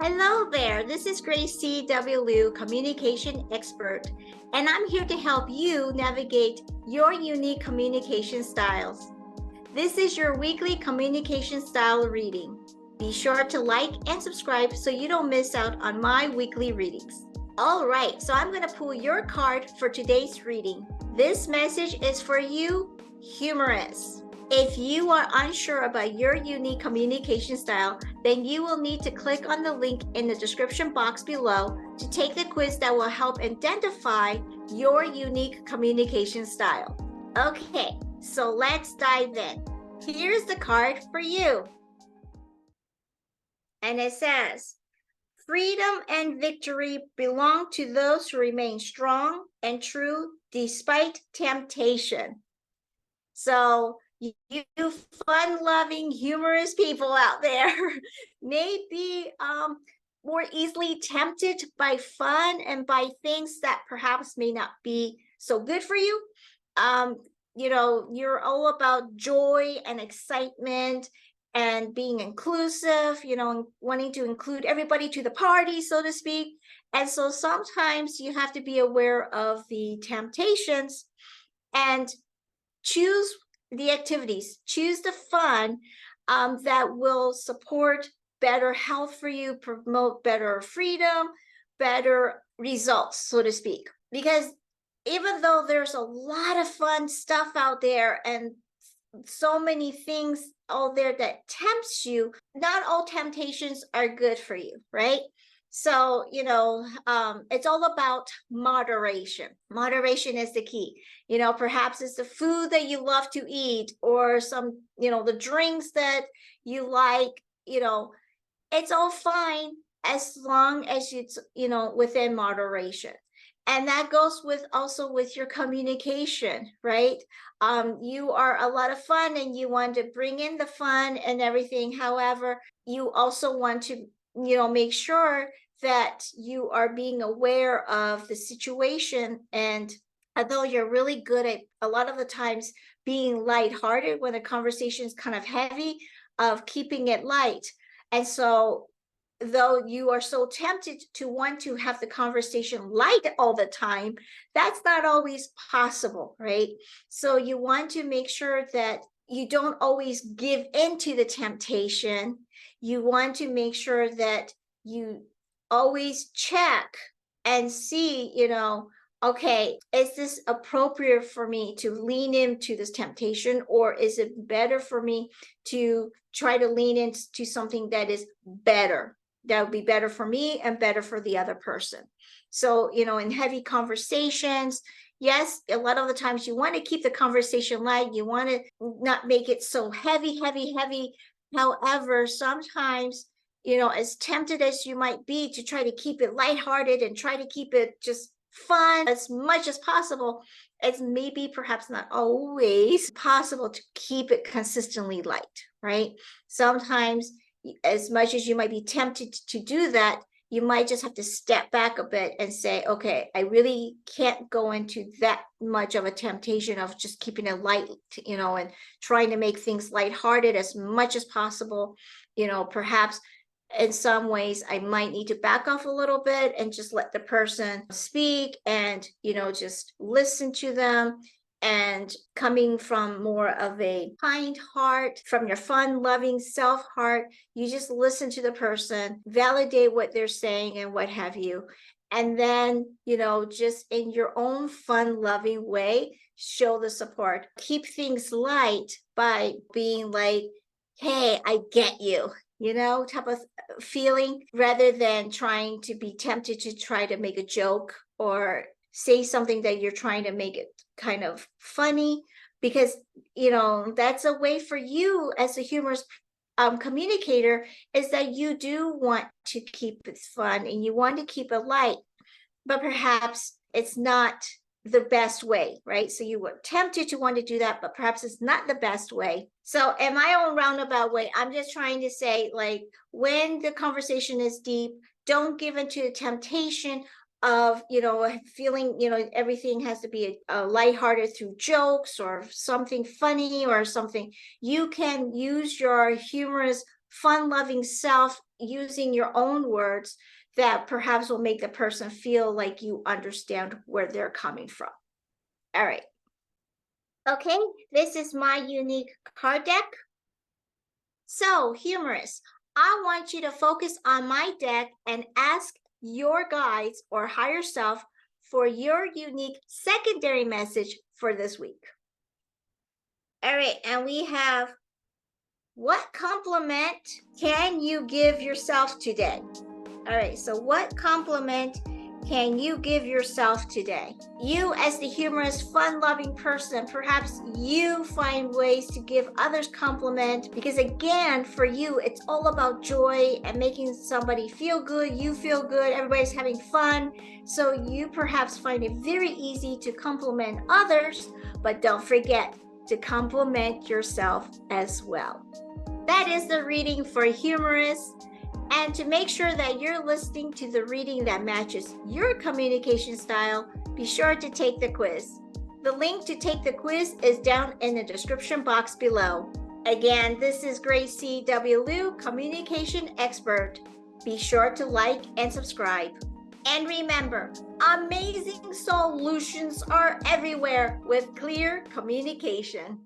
Hello there, this is Grace CW Liu, communication expert, and I'm here to help you navigate your unique communication styles. This is your weekly communication style reading. Be sure to like and subscribe so you don't miss out on my weekly readings. All right, so I'm going to pull your card for today's reading. This message is for you, Humorous. If you are unsure about your unique communication style, then you will need to click on the link in the description box below to take the quiz that will help identify your unique communication style. Okay, so let's dive in. Here's the card for you. And it says, freedom and victory belong to those who remain strong and true despite temptation. So you fun-loving, humorous people out there may be more easily tempted by fun and by things that perhaps may not be so good for you. You're all about joy and excitement and being inclusive, wanting to include everybody to the party, so to speak. And so sometimes you have to be aware of the temptations and choose the activities, choose the fun that will support better health for you, promote better freedom, better results, so to speak. Because even though there's a lot of fun stuff out there and so many things out there that tempts you, not all temptations are good for you, right? So, it's all about moderation. Moderation is the key. Perhaps it's the food that you love to eat or some, the drinks that you like, it's all fine as long as it's, within moderation. And that goes also with your communication, right? You are a lot of fun and you want to bring in the fun and everything. However, you also want to, make sure that you are being aware of the situation. And although you're really good at a lot of the times being lighthearted when the conversation is kind of heavy, of keeping it light. And so though you are so tempted to want to have the conversation light all the time, that's not always possible, right? So you want to make sure that you don't always give into the temptation. You want to make sure that you always check and see, okay, is this appropriate for me to lean into this temptation, or is it better for me to try to lean into something that is better? That would be better for me and better for the other person. So, in heavy conversations, yes, a lot of the times you want to keep the conversation light. You want to not make it so heavy. However, sometimes, as tempted as you might be to try to keep it lighthearted and try to keep it just fun as much as possible, it's maybe perhaps not always possible to keep it consistently light, right? Sometimes, as much as you might be tempted to do that, you might just have to step back a bit and say, okay, I really can't go into that much of a temptation of just keeping it light, and trying to make things lighthearted as much as possible. Perhaps in some ways I might need to back off a little bit and just let the person speak and, just listen to them. And coming from more of a kind heart, from your fun, loving self heart, you just listen to the person, validate what they're saying and what have you. And then, just in your own fun, loving way, show the support. Keep things light by being like, hey, I get you, type of feeling, rather than trying to be tempted to try to make a joke or say something that you're trying to make it kind of funny, because that's a way for you as a humorous communicator, is that you do want to keep it fun and you want to keep it light, but perhaps it's not the best way, right? So you were tempted to want to do that, but perhaps it's not the best way. So in my own roundabout way, I'm just trying to say, like, when the conversation is deep, don't give into the temptation of, feeling, everything has to be lighthearted through jokes or something funny or something. You can use your humorous, fun-loving self using your own words that perhaps will make the person feel like you understand where they're coming from. All right. Okay, this is my unique card deck. So, Humorous, I want you to focus on my deck and ask your guides or higher self for your unique secondary message for this week. All right, and we have, what compliment can you give yourself today? All right, so what compliment can you give yourself today? You, as the humorous, fun-loving person, perhaps you find ways to give others compliment, because again, for you, it's all about joy and making somebody feel good. You feel good, everybody's having fun. So you perhaps find it very easy to compliment others, but don't forget to compliment yourself as well. That is the reading for Humorous. And to make sure that you're listening to the reading that matches your communication style, be sure to take the quiz. The link to take the quiz is down in the description box below. Again, this is Grace CW Liu, communication expert. Be sure to like and subscribe. And remember, amazing solutions are everywhere with clear communication.